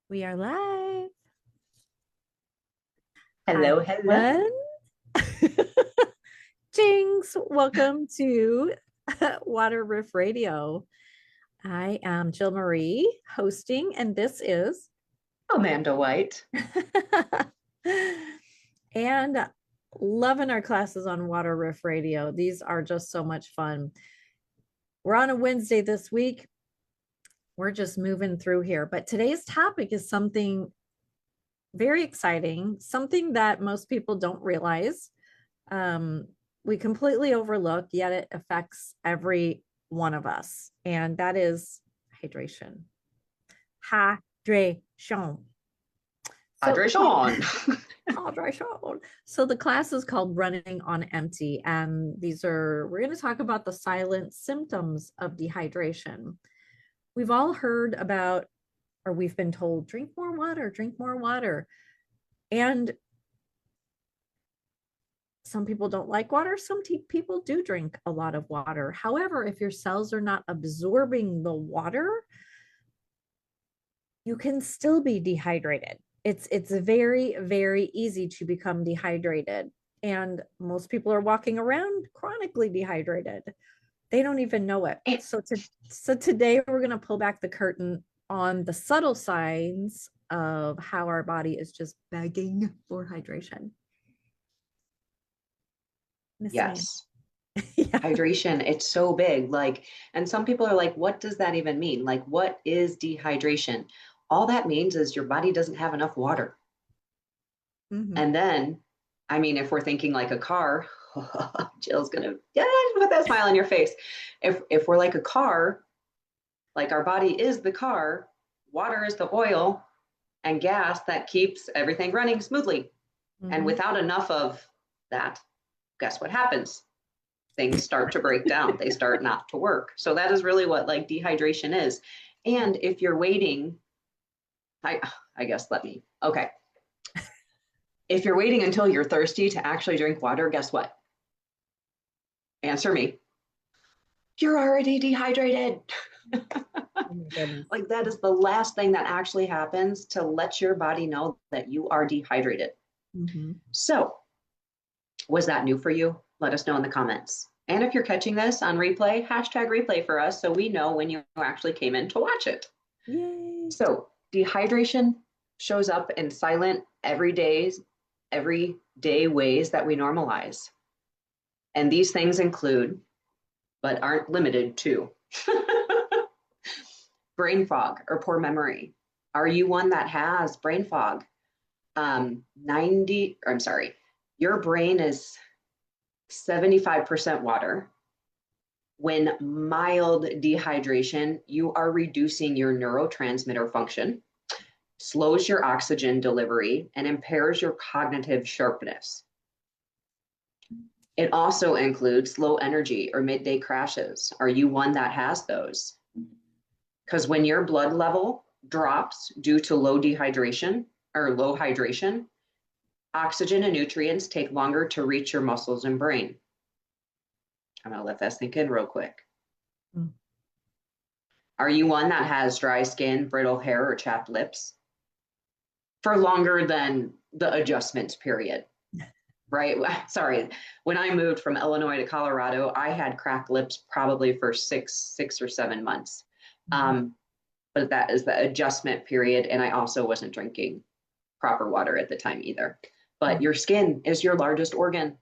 We are live. Hi, Hello, hello. everyone. Jinx, welcome to Water Riff Radio. I am Jill Marie hosting, and this is Amanda White. and loving our classes on Water Riff Radio. These are just so much fun. We're on a Wednesday this week. We're just moving through here, but today's topic is something very exciting, something that most people don't realize. Um, we completely overlook, yet it affects every one of us, and that is hydration. Hydration. So, Hydrate. hydration. So the class is called Running on Empty, and we're going to talk about the silent symptoms of dehydration. We've all heard about, or we've been told, drink more water, drink more water. And some people don't like water. Some people do drink a lot of water. However, if your cells are not absorbing the water, you can still be dehydrated. It's very, very easy to become dehydrated. And most people are walking around chronically dehydrated. They don't even know it. It, So today we're going to pull back the curtain on the subtle signs of how our body is just begging for hydration. Miss Amanda. yes, Yeah. hydration, it's so big. And some people are like, what does that even mean? Like, what is dehydration? All that means is your body doesn't have enough water. Mhm. And then, I mean, if we're thinking like a car, Jill's gonna put that smile on your face. If we're like a car, like our body is the car, water is the oil, and gas that keeps everything running smoothly. And Mhm. without enough of that, guess what happens? Things start to break down. They start not to work. So that is really what like dehydration is. And if you're waiting, I I guess okay. If you're waiting until you're thirsty to actually drink water, guess what? Answer me. You're already dehydrated. Oh my goodness. Like that is the last thing that actually happens to let your body know that you are dehydrated. Mhm. So, was that new for you? Let us know in the comments. And if you're catching this on replay, hashtag replay for us so we know when you actually came in to watch it. Yay. So dehydration shows up in silent, everyday ways that we normalize. And these things include, but aren't limited to, brain fog or poor memory. Are you one that has brain fog? 90, or I'm sorry, your brain is 75% water. When mild dehydration, you are reducing your neurotransmitter function, slows your oxygen delivery, and impairs your cognitive sharpness. It also includes low energy or midday crashes. Are you one that has those? Because when your blood level drops due to low dehydration or low hydration, oxygen and nutrients take longer to reach your muscles and brain. I'm going to let that sink in real quick. Mm. Are you one that has dry skin, brittle hair, or chapped lips for longer than the adjustment period? Right? Sorry. When I moved from Illinois to Colorado, I had cracked lips probably for six or 7 months. Mhm. But that is the adjustment period. And I also wasn't drinking proper water at the time either. But Mhm. your skin is your largest organ.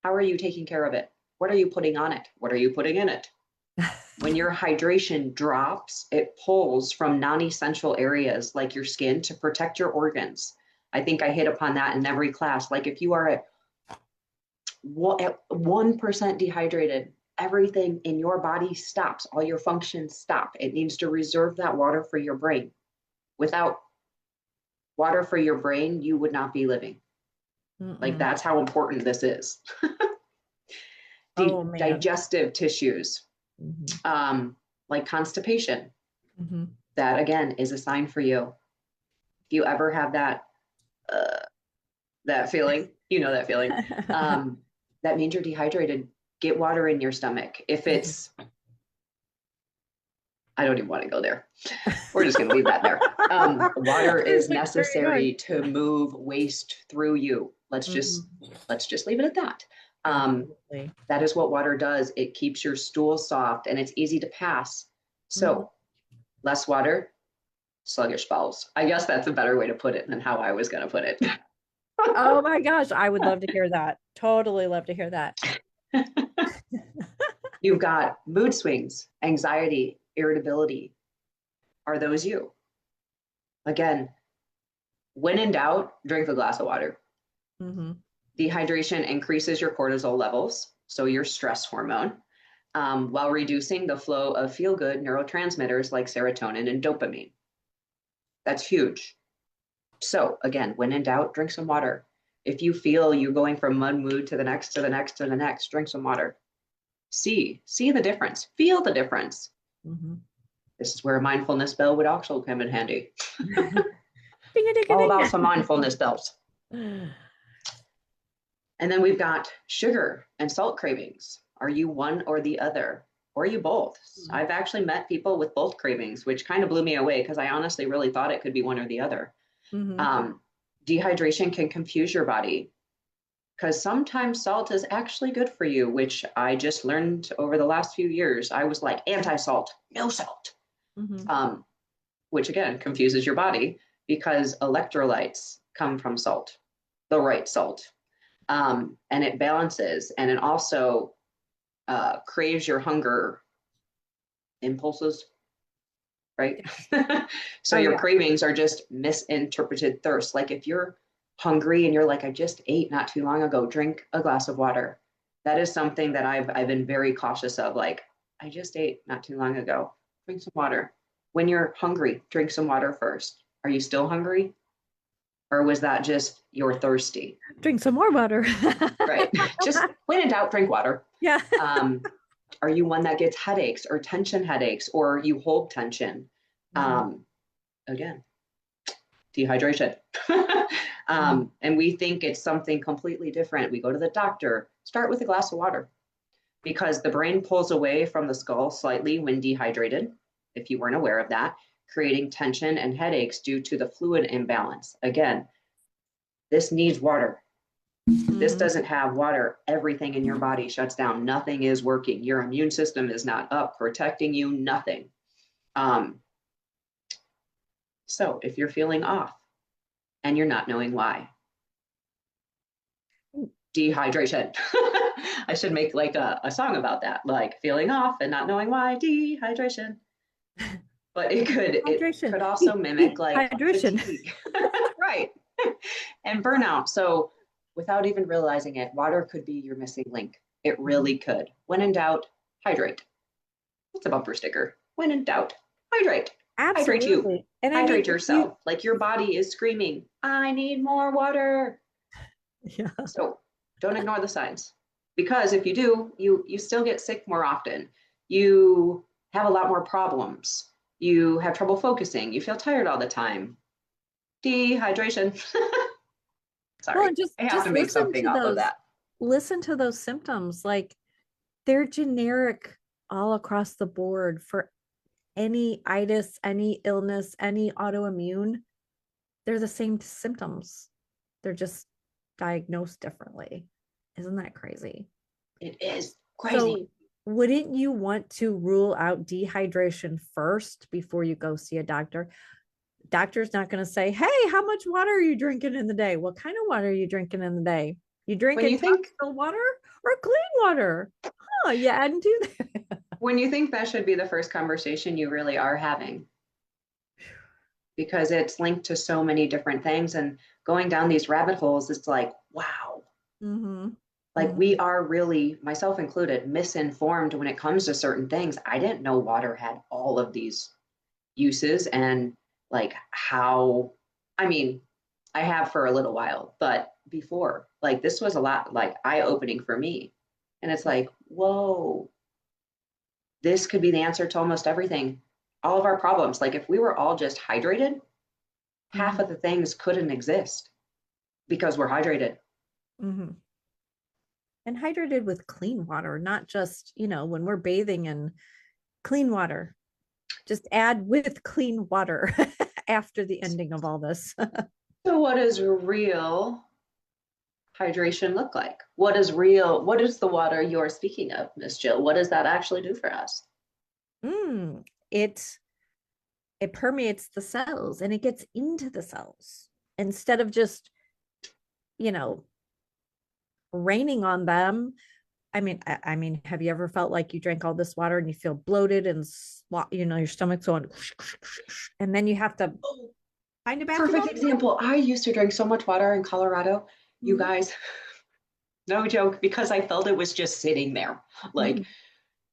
How are you taking care of it? What are you putting on it? What are you putting in it? When your hydration drops, it pulls from non-essential areas like your skin to protect your organs. I think I hit upon that in every class. Like if you are at 1% dehydrated, everything in your body stops. All your functions stop. It needs to reserve that water for your brain. Without water for your brain, you would not be living. Like Mm-mm. that's how important this is. Oh man. Digestive tissues, Mhm. um, like constipation, Mhm. that again is a sign for you. If you ever have uh, that feeling, you know that feeling, that means you're dehydrated. Get water in your stomach. If Mhm. it's I don't even want to go there. We're just going to leave that there. Water is necessary to move waste through you. Let's just leave it at that. That is what water does. It keeps your stool soft and it's easy to pass. So less water, sluggish bowels. I guess that's a better way to put it than how I was going to put it. Oh my gosh, I would love to hear that. Totally love to hear that. You've got mood swings, anxiety, irritability. Are those you? Again, when in doubt, drink a glass of water. Dehydration increases your cortisol levels, so your stress hormone, while reducing the flow of feel-good neurotransmitters like serotonin and dopamine. That's huge. So again, when in doubt, drink some water. If you feel you're going from one mood to the next, to the next, to the next, drink some water. See the difference, feel the difference. This is where a mindfulness bell would also come in handy. All about some mindfulness bells. And then we've got sugar and salt cravings. Are you one or the other? Or are you both? I've actually met people with both cravings, which kind of blew me away because I honestly really thought it could be one or the other. Dehydration can confuse your body because sometimes salt is actually good for you, which I just learned over the last few years. I was like anti-salt, no salt, which again confuses your body because electrolytes come from salt, the right salt, and it balances, and it also craves your hunger impulses, right? So your cravings are just misinterpreted thirst. Like if you're hungry and you're like, I just ate not too long ago, drink a glass of water. That is something that I've been very cautious of. Like, I just ate not too long ago, drink some water. When you're hungry, drink some water first. Are you still hungry? Or was that just you're thirsty? Drink some more water. Right. Just when in doubt, drink water. Yeah. Are you one that gets headaches or tension headaches, or you hold tension? Again, dehydration. And we think it's something completely different. We go to the doctor, start with a glass of water because the brain pulls away from the skull slightly when dehydrated, if you weren't aware of that, creating tension and headaches due to the fluid imbalance. Again, this needs water. This doesn't have water. Everything in your body shuts down. Nothing is working. Your immune system is not up, protecting you, nothing. So if you're feeling off and you're not knowing why, dehydration. I should make like a song about that, like feeling off and not knowing why, dehydration. But it could also mimic like hydration. Right. And burnout. So without even realizing it, water could be your missing link. It really could. When in doubt, hydrate. It's a bumper sticker. When in doubt, hydrate. Absolutely. Hydrate you. And hydrate yourself. Like your body is screaming, I need more water. Yeah. So don't ignore the signs. Because if you do, you still get sick more often. You have a lot more problems. You have trouble focusing. You feel tired all the time. Dehydration. Sorry, well, I have to make something off of that. Listen to those symptoms. Like they're generic all across the board for any itis, any illness, any autoimmune. They're the same symptoms. They're just diagnosed differently. Isn't that crazy? It is crazy. So wouldn't you want to rule out dehydration first before you go see a doctor? Doctor's not going to say, hey, how much water are you drinking in the day? What kind of water are you drinking in the day? You drinking topical water or clean water? Oh, yeah, I didn't do that. When you think that should be the first conversation you really are having, because it's linked to so many different things, and going down these rabbit holes, it's like, wow. Like we are really, myself included, misinformed when it comes to certain things. I didn't know water had all of these uses, and like how, I mean, I have for a little while, but before, like this was a lot like eye-opening for me. And it's like, whoa, this could be the answer to almost everything. All of our problems. Like if we were all just hydrated, half of the things couldn't exist because we're hydrated. And hydrated with clean water, not just, when we're bathing in clean water. just add with clean water after the ending of all this. So what does real hydration look like? What is real? What is the water you're speaking of, Miss Jill? What does that actually do for us? Mm, it it permeates the cells and it gets into the cells instead of just, you know, raining on them. I mean, have you ever felt like you drank all this water and you feel bloated and your stomach's going, and then you have to find a bathroom? Perfect example. I used to drink so much water in Colorado, you Mhm. guys, no joke, because I felt it was just sitting there. Like, Mhm.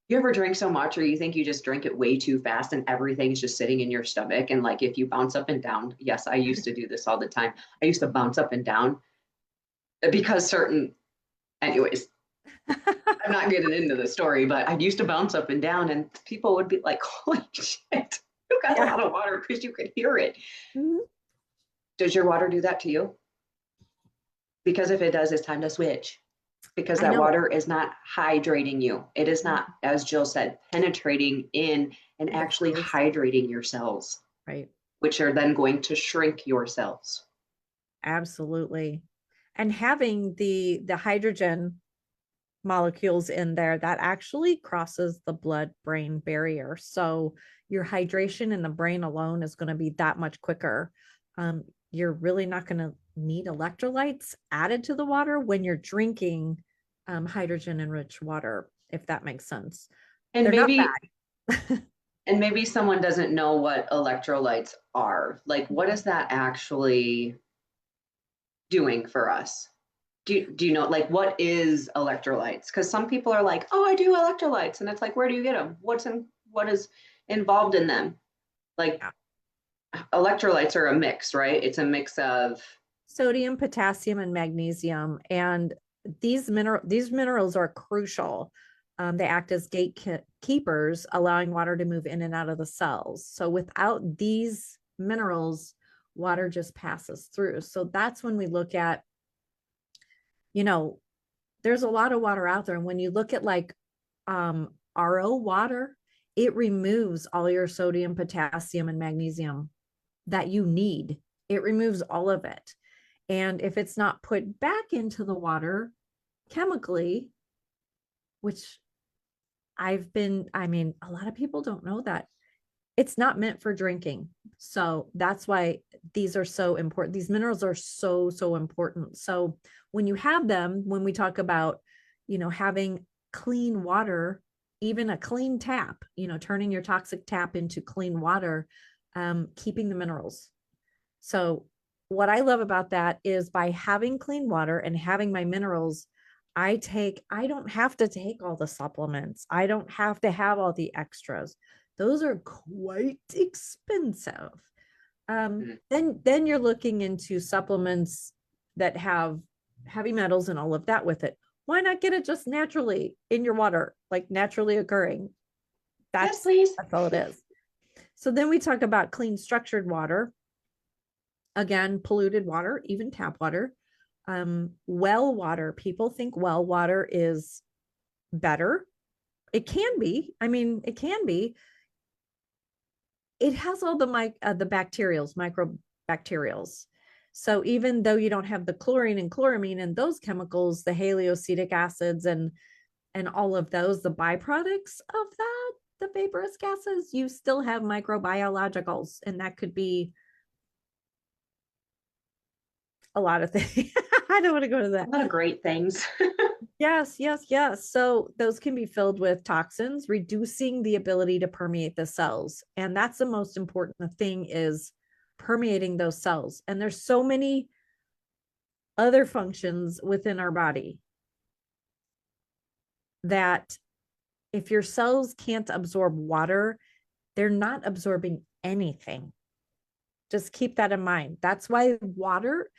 you ever drink so much or you think you just drink it way too fast and everything's just sitting in your stomach? And like, if you bounce up and down, yes, I used to do this all the time. I used to bounce up and down because anyways, I'm not getting into the story, but I used to bounce up and down and people would be like, holy shit, you got a Yeah. lot of water because you could hear it. Mhm. Does your water do that to you? Because if it does, it's time to switch because I that know. water is not hydrating you. It is not, as Jill said, penetrating in and The actually cells, hydrating your cells, right? which are then going to shrink your cells. Absolutely. And having the hydrogen molecules in there, that actually crosses the blood brain barrier. So your hydration in the brain alone is going to be that much quicker. You're really not going to need electrolytes added to the water when you're drinking hydrogen enriched water, if that makes sense. And They're not maybe bad. and maybe someone doesn't know what electrolytes are. Like, what is that actually doing for us? Do you know, like, what is electrolytes? Because some people are like, oh, I do electrolytes. And it's like, where do you get them? What is involved in them? Like, Yeah. electrolytes are a mix, right? It's a mix of, Sodium, potassium, and magnesium. And these minerals are crucial. They act as gatekeepers, allowing water to move in and out of the cells. So without these minerals, water just passes through. So that's when we look at, you know, there's a lot of water out there. And when you look at like RO water, it removes all your sodium, potassium, and magnesium that you need. It removes all of it. And if it's not put back into the water chemically, which I mean, a lot of people don't know that it's not meant for drinking. So that's why these are so important. These minerals are so, so important. So when you have them, when we talk about, having clean water, even a clean tap, turning your toxic tap into clean water, keeping the minerals. So what I love about that is by having clean water and having my minerals, I don't have to take all the supplements. I don't have to have all the extras. Those are quite expensive. Then you're looking into supplements that have heavy metals and all of that with it. Why not get it just naturally in your water, like naturally occurring? yes, That's please. that's all it is. So then we talk about clean structured water. Again, polluted water, even tap water. Well water, people think well water is better. It can be. I mean, it can be. It has all the bacterials, microbacterials. So even though you don't have the chlorine and chloramine and those chemicals, the haloacetic acids and all of those, the byproducts of that, the vaporous gases, you still have microbiologicals, and that could be a lot of things. I don't want to go to A that. lot of great things. Yes, yes, yes. So those can be filled with toxins, reducing the ability to permeate the cells. And that's the most important thing, is permeating those cells. And there's so many other functions within our body that if your cells can't absorb water, they're not absorbing anything. Just keep that in mind. That's why water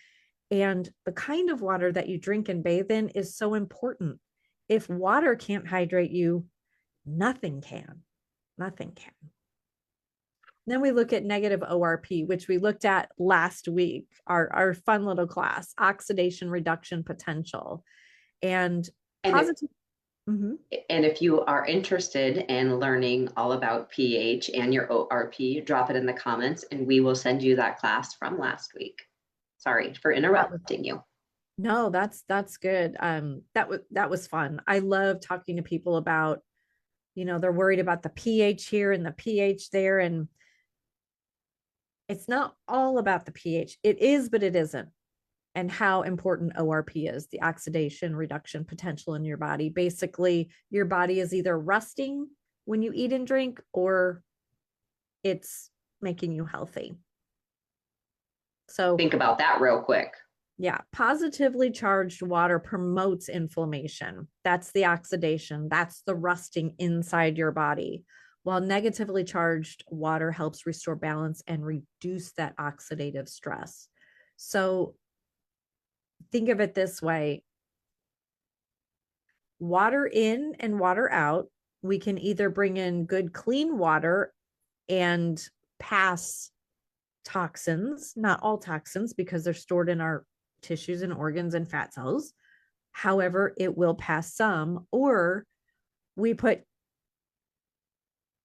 and the kind of water that you drink and bathe in is so important. If water can't hydrate you, nothing can. Nothing can. Then we look at negative ORP, which we looked at last week, our fun little class, oxidation reduction potential. And And it, positive. Mhm. And if you are interested in learning all about pH and your ORP, drop it in the comments and we will send you that class from last week. Sorry for That was interrupting you. No, that's good. That was fun. I love talking to people about, they're worried about the pH here and the pH there, and it's not all about the pH. It is, but it isn't. And how important ORP is, the oxidation reduction potential in your body. Basically, your body is either rusting when you eat and drink, or it's making you healthy. So Think about that real quick. yeah, positively charged water promotes inflammation. That's the oxidation, that's the rusting inside your body. While negatively charged water helps restore balance and reduce that oxidative stress. So think of it this way: water in and water out. We can either bring in good, clean water and pass toxins, not all toxins, because they're stored in our tissues and organs and fat cells. However, it will pass some, or we put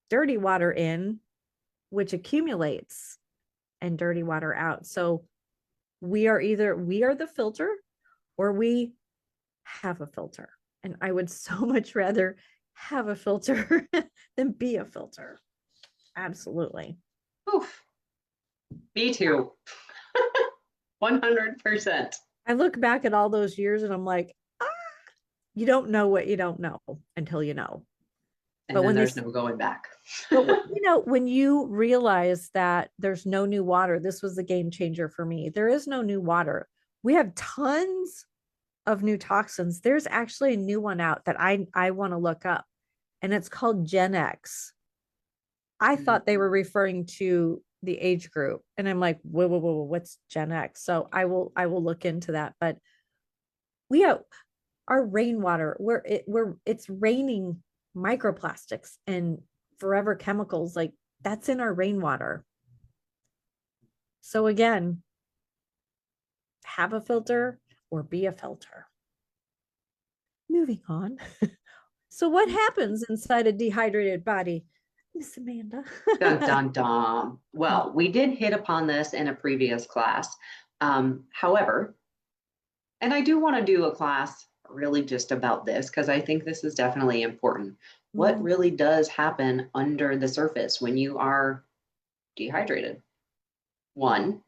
dirty water in, which accumulates, and dirty water out. So we are the filter, or we have a filter. And I would so much rather have a filter than be a filter. Absolutely. Oof, me too. 100%. I look back at all those years and I'm like, you don't know what you don't know until you know. And But then when there's this, no going back. but when you realize that there's no new water, this was the game changer for me. There is no new water. We have tons of new toxins. There's actually a new one out that I want to look up, and it's called Gen X. I thought they were referring to the age group, and I'm like, whoa, whoa, whoa, what's Gen X? So I will look into that. But we have our rainwater, where it's raining microplastics and forever chemicals, like that's in our rainwater. So again, have a filter or be a filter. Moving on. So what happens inside a dehydrated body, Miss Amanda? Dun, dun, dun. Well, we did hit upon this in a previous class. However, and I do want to do a class really just about this because I think this is definitely important. What really does happen under the surface when you are dehydrated? One,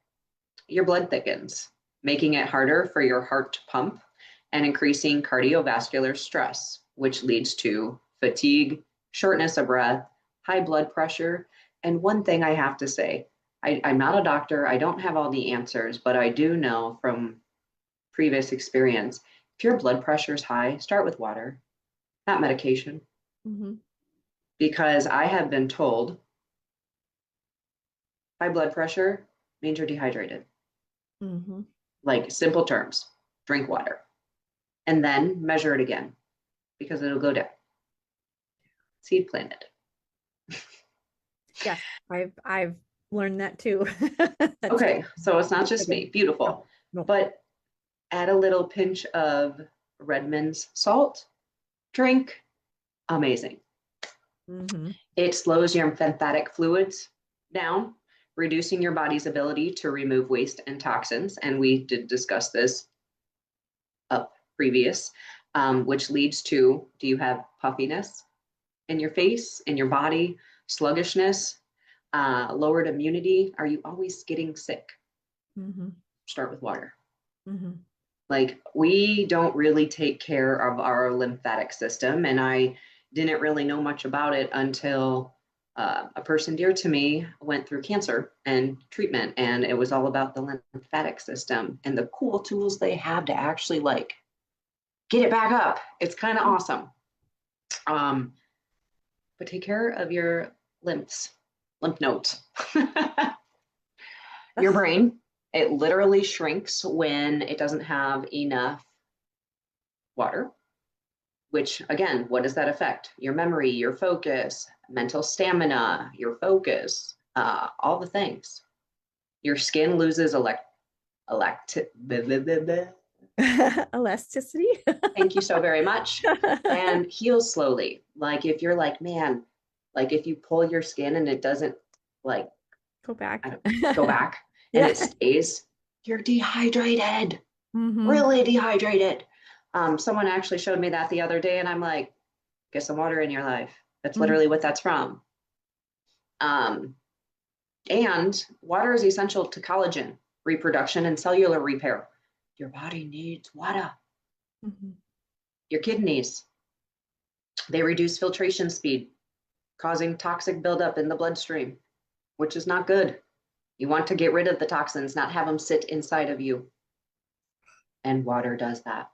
your blood thickens, making it harder for your heart to pump and increasing cardiovascular stress, which leads to fatigue, shortness of breath, high blood pressure. And one thing I have to say, I'm not a doctor, I don't have all the answers, but I do know from previous experience, if your blood pressure is high, start with water, not medication. Mm-hmm. Because I have been told high blood pressure means you're dehydrated. Mm-hmm. Like simple terms, drink water and then measure it again because it'll go down. Seed planted. Yes, I've learned that too. Okay, so it's not just me. Beautiful. No. But add a little pinch of Redmond's salt, drink, amazing. Mm-hmm. It slows your lymphatic fluids down, reducing your body's ability to remove waste and toxins. And we did discuss this up previous, which leads to, do you have puffiness in your face, in your body, sluggishness, lowered immunity? Are you always getting sick? Mm-hmm. Start with water. Mm-hmm. Like we don't really take care of our lymphatic system. And I didn't really know much about it until a person dear to me went through cancer and treatment. And it was all about the lymphatic system and the cool tools they have to actually like get it back up. It's kind of awesome. But take care of your lymph nodes. Your brain, it literally shrinks when it doesn't have enough water, which again, what does that affect? Your memory, your focus, mental stamina, your focus, all the things. Your skin loses Elasticity. Thank you so very much. And heal slowly. Like if you're like, man, like if you pull your skin and it doesn't like Go back. go back and Yeah. it stays, you're dehydrated, Mm-hmm. really dehydrated. Someone actually showed me that the other day, and I'm like, get some water in your life. That's Mm-hmm. literally what that's from. Um, and water is essential to collagen, reproduction, and cellular repair. Your body needs water. Mm-hmm. Your kidneys, they reduce filtration speed, causing toxic buildup in the bloodstream, which is not good. You want to get rid of the toxins, not have them sit inside of you. And water does that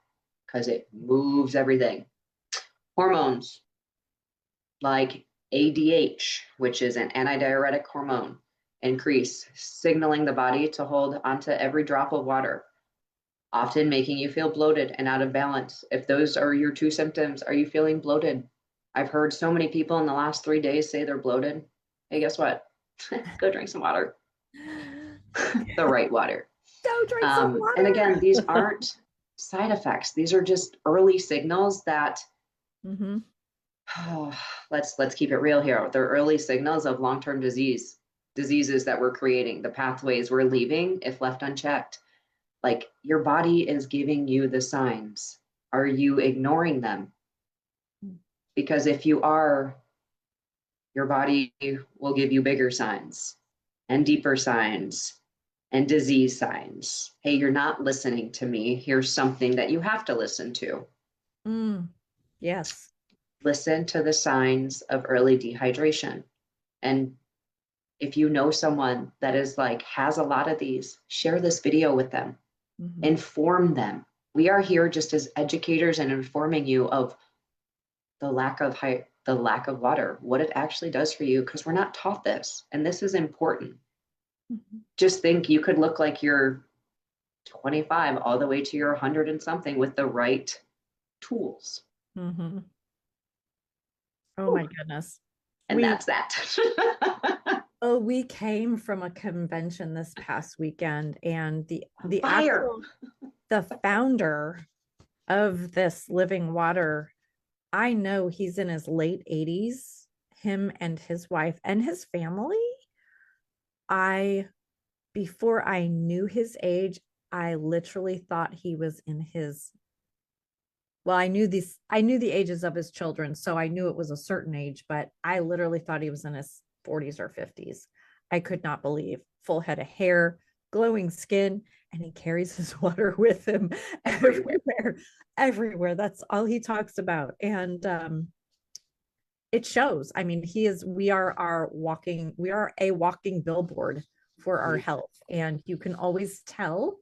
because it moves everything. Hormones like ADH, which is an antidiuretic hormone, increase, signaling the body to hold onto every drop of water, often making you feel bloated and out of balance. If those are your two symptoms, are you feeling bloated? I've heard so many people in the last 3 days say they're bloated. Hey, guess what? Go drink some water, the right water. Go drink some And again, these water. aren't side effects. These are just early signals that Mm-hmm. let's keep it real here. They're early signals of long-term diseases that we're creating, the pathways we're leaving if left unchecked. Like your body is giving you the signs. Are you ignoring them? Because if you are, your body will give you bigger signs and deeper signs and disease signs. Hey, you're not listening to me. Here's something that you have to listen to. Yes. Listen to the signs of early dehydration. And if you know someone that is like, has a lot of these, share this video with them, Mm-hmm. inform them. We are here just as educators and informing you of the lack of water, what it actually does for you, because we're not taught this. And this is important. Mm-hmm. Just think you could look like you're 25 all the way to your 100 and something with the right tools. Mm-hmm. Oh my Whew. goodness. And We that's that. we came from a convention this past weekend, and the Fire. actual the founder of this living water, I know he's in his late 80s, him and his wife and his family. I Before I knew his age, I literally thought he was in his, well, I knew the ages of his children, so I knew it was a certain age, but I literally thought he was in his 40s or 50s. I could not believe. Full head of hair, glowing skin, and he carries his water with him Everywhere. everywhere. That's all he talks about. And it shows. I mean, we are a walking billboard for our health. And you can always tell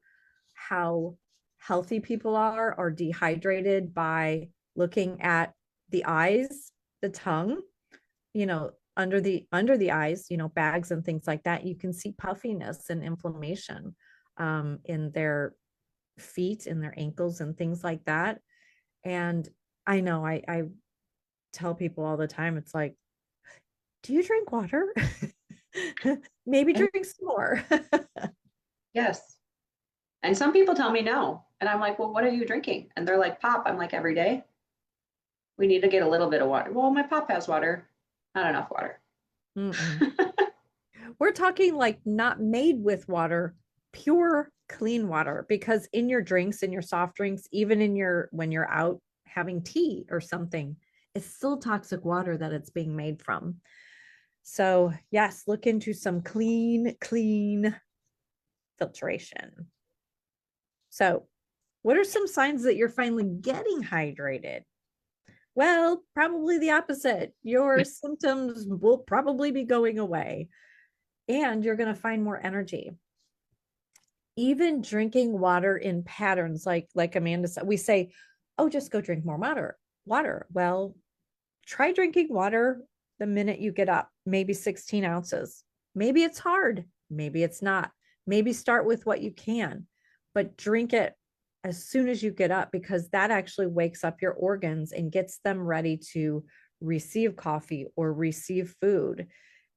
how healthy people are dehydrated by looking at the eyes, the tongue, under the eyes, bags and things like that. You can see puffiness and inflammation in their feet, in their ankles and things like that. And I know I tell people all the time, it's like, do you drink water? Maybe And drink some more. yes. And some people tell me no. And I'm like, well, what are you drinking? And they're like, pop. I'm like, every day. We need to get a little bit of water. Well, my pop has water, not enough water. We're talking like not made with water, pure clean water, because in your drinks, in your soft drinks, even when you're out having tea or something, it's still toxic water that it's being made from. So yes, look into some clean filtration. So what are some signs that you're finally getting hydrated? Well, probably the opposite. Your symptoms will probably be going away, and you're going to find more energy. Even drinking water in patterns, like Amanda said, we say, oh, just go drink more water. Well, try drinking water the minute you get up, maybe 16 ounces. Maybe it's hard, maybe it's not. Maybe start with what you can, but drink it as soon as you get up, because that actually wakes up your organs and gets them ready to receive coffee or receive food.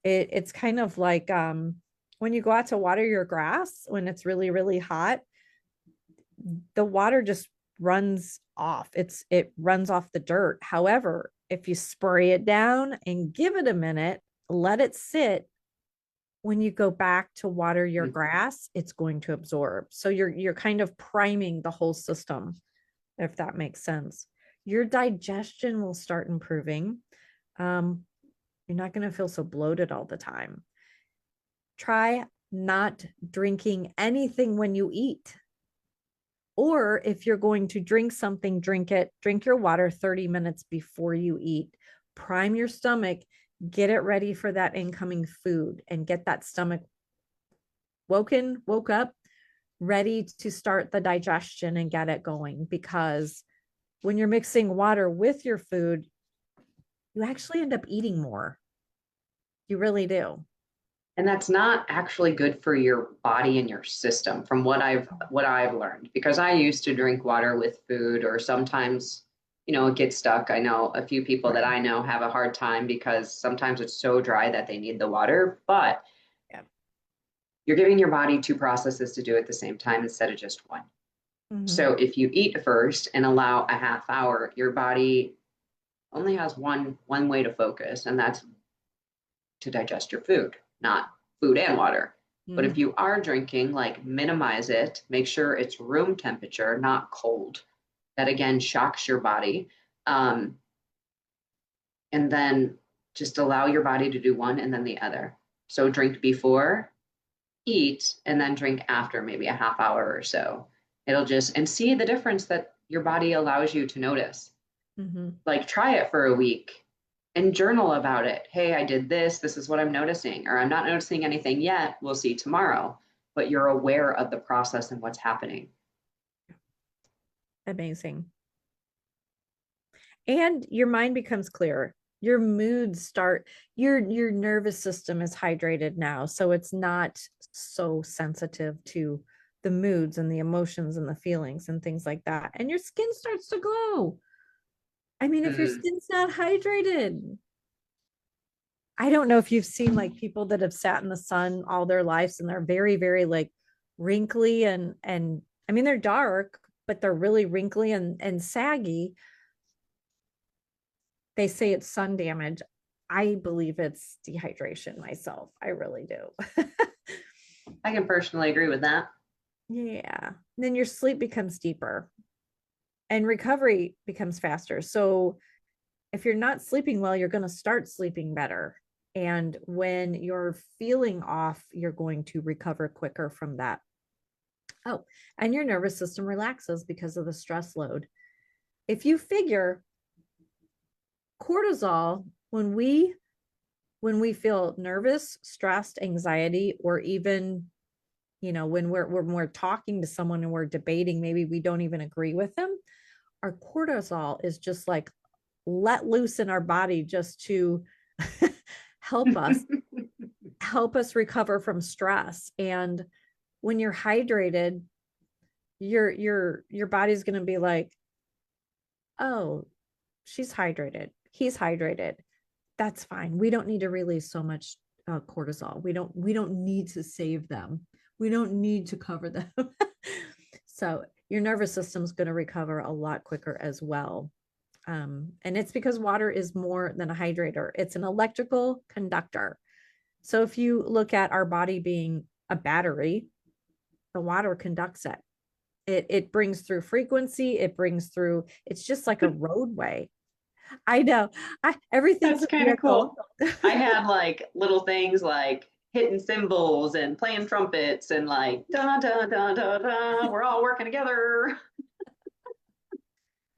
It's kind of like when you go out to water your grass when it's really, really hot, the water just runs off. It runs off the dirt. However, if you spray it down and give it a minute, let it sit, when you go back to water your grass, it's going to absorb. So you're kind of priming the whole system, if that makes sense. Your digestion will start improving. You're not going to feel so bloated all the time. Try not drinking anything when you eat. Or if you're going to drink something, drink your water 30 minutes before you eat. Prime your stomach, get it ready for that incoming food, and get that stomach woke up, ready to start the digestion and get it going. Because when you're mixing water with your food, you actually end up eating more. You really do. And that's not actually good for your body and your system from what I've learned, because I used to drink water with food, or sometimes, it gets stuck. I know a few people that I know have a hard time because sometimes it's so dry that they need the water, but Yeah. you're giving your body two processes to do at the same time instead of just one. Mm-hmm. So if you eat first and allow a half hour, your body only has one way to focus, and that's to digest your food, not food and water. But if you are drinking, like, minimize it, make sure it's room temperature, not cold. That again shocks your body. And then just allow your body to do one and then the other. So drink before, eat, and then drink after, maybe a half hour or so. And see the difference that your body allows you to notice. Mm-hmm. Like, try it for a week and journal about it. Hey, I did this. This is what I'm noticing. Or I'm not noticing anything yet. We'll see tomorrow. But you're aware of the process and what's happening. Amazing. And your mind becomes clearer. Your moods start, your nervous system is hydrated now. So it's not so sensitive to the moods and the emotions and the feelings and things like that. And your skin starts to glow. I mean, if your skin's not hydrated, I don't know if you've seen like people that have sat in the sun all their lives and they're very, very like wrinkly and I mean, they're dark, but they're really wrinkly and saggy. They say it's sun damage. I believe it's dehydration myself. I really do. I can personally agree with that. Yeah. And then your sleep becomes deeper and recovery becomes faster. So if you're not sleeping well, you're going to start sleeping better. And when you're feeling off, you're going to recover quicker from that. Oh, and your nervous system relaxes because of the stress load. If you figure cortisol, when we feel nervous, stressed, anxiety, or even, when we're talking to someone and we're debating, maybe we don't even agree with them, our cortisol is just like let loose in our body just to help us recover from stress. And when you're hydrated, your body's going to be like, oh, she's hydrated, he's hydrated, that's fine, we don't need to release so much cortisol, we don't need to save them, we don't need to cover them. So your nervous system's going to recover a lot quicker as well. And it's because water is more than a hydrator, it's an electrical conductor. So if you look at our body being a battery, the water conducts it. It brings through frequency, it's just like a roadway. I know. Everything's That's a kind of vehicle. cool. I had like little things like hitting cymbals and playing trumpets and like da da da da da. We're all working together.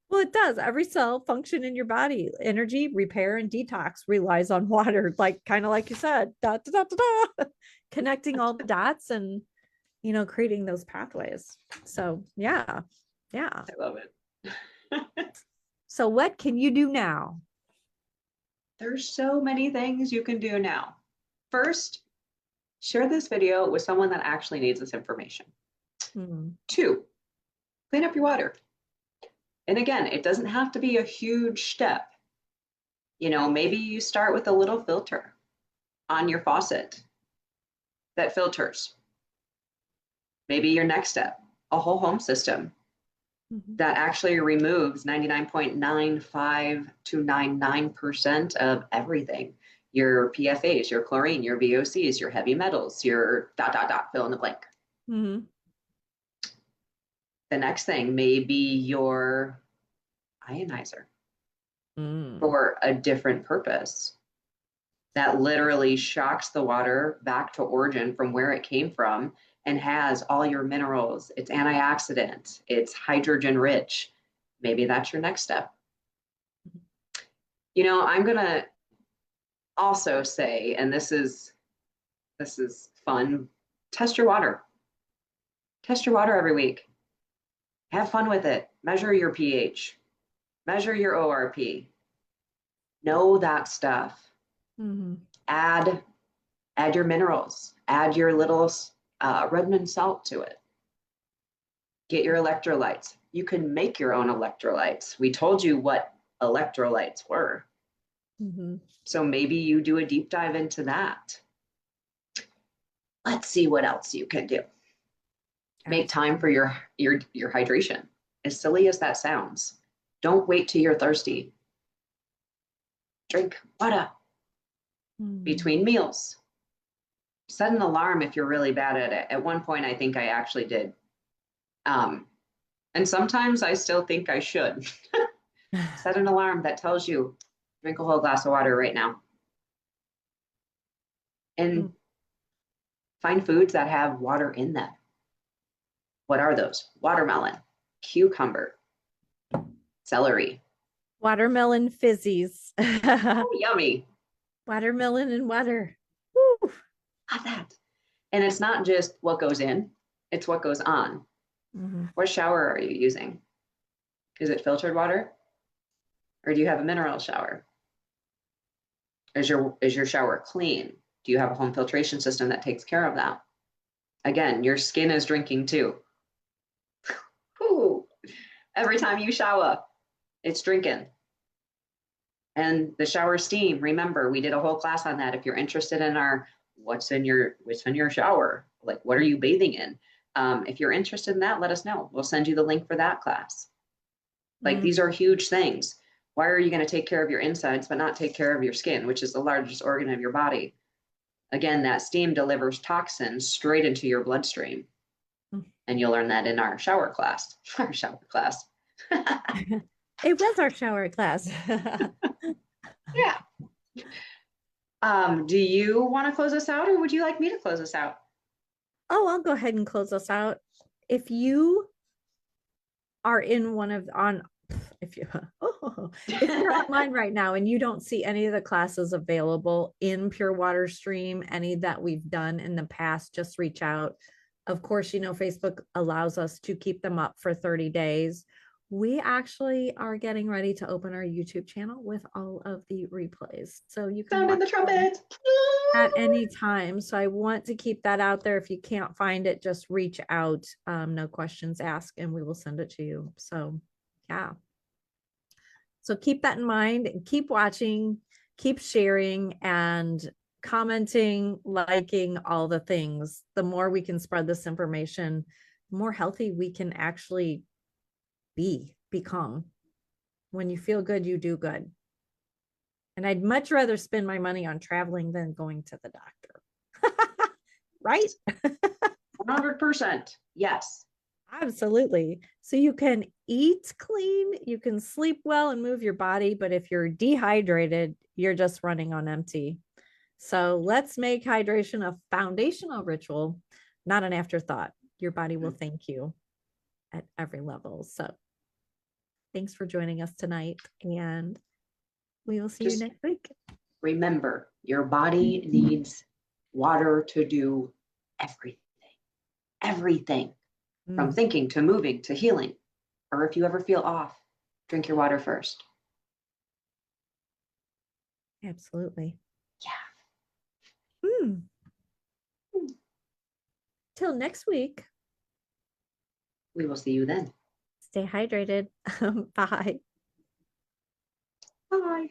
Well, it does. Every cell function in your body, energy, repair, and detox relies on water, like kind of like you said, da, da, da, da, da. Connecting all the dots and creating those pathways. So yeah. I love it. So what can you do now? There's so many things you can do now. First, share this video with someone that actually needs this information. 2, clean up your water. And again, it doesn't have to be a huge step. Maybe you start with a little filter on your faucet that filters. Maybe your next step, a whole home system that actually removes 99.95 to 99% of everything. Your PFAs, your chlorine, your VOCs, your heavy metals, your ... fill in the blank. Mm-hmm. The next thing may be your ionizer for a different purpose that literally shocks the water back to origin from where it came from and has all your minerals. It's antioxidant, it's hydrogen rich. Maybe that's your next step. You know, I'm gonna also say, and this is fun, test your water. Test your water every week. Have fun with it. Measure your pH. Measure your ORP. Know that stuff. Mm-hmm. Add your minerals. Add your little Redmond salt to it. Get your electrolytes. You can make your own electrolytes. We told you what electrolytes were. Mm-hmm. So maybe you do a deep dive into that. Let's see what else you can do. Make time for your hydration. As silly as that sounds, don't wait till you're thirsty. Drink water between meals. Set an alarm if you're really bad at it. At one point, I think I actually did. And sometimes I still think I should. Set an alarm that tells you, drink a whole glass of water right now. And find foods that have water in them. What are those? Watermelon, cucumber, celery. Watermelon fizzies. Oh, yummy. Watermelon and water. Woo. Love that. And it's not just what goes in, it's what goes on. Mm-hmm. What shower are you using? Is it filtered water? Or do you have a mineral shower? Is your shower clean? Do you have a home filtration system that takes care of that? Again, your skin is drinking too. Whew. Every time you shower, it's drinking. And the shower steam, remember, we did a whole class on that. If you're interested in our what's in your shower, like what are you bathing in? If you're interested in that, let us know. We'll send you the link for that class. Like these are huge things. Why are you going to take care of your insides but not take care of your skin, which is the largest organ of your body? Again, that steam delivers toxins straight into your bloodstream. And you'll learn that in our shower class. Our shower class. It was our shower class. Yeah. Do you want to close us out, or would you like me to close us out? Oh, I'll go ahead and close us out. If you are in if you're online right now and you don't see any of the classes available in PureWaterStream, any that we've done in the past, just reach out. Of course, you know, Facebook allows us to keep them up for 30 days. We actually are getting ready to open our YouTube channel with all of the replays. So you can Sound in the trumpet at any time. So I want to keep that out there. If you can't find it, just reach out. No questions asked, and we will send it to you. So yeah. So keep that in mind and keep watching, keep sharing and commenting, liking, all the things. The more we can spread this information, the more healthy we can actually become. When you feel good, you do good. And I'd much rather spend my money on traveling than going to the doctor. Right? 100%. Yes. Absolutely. So you can eat clean, you can sleep well and move your body, but if you're dehydrated, you're just running on empty. So let's make hydration a foundational ritual, not an afterthought. Your body will thank you at every level. So thanks for joining us tonight, and we will see you next week. Remember, your body needs water to do everything. Everything. From thinking to moving to healing. Or if you ever feel off, drink your water first. Absolutely. Yeah. Till next week. We will see you then. Stay hydrated. Bye. Bye.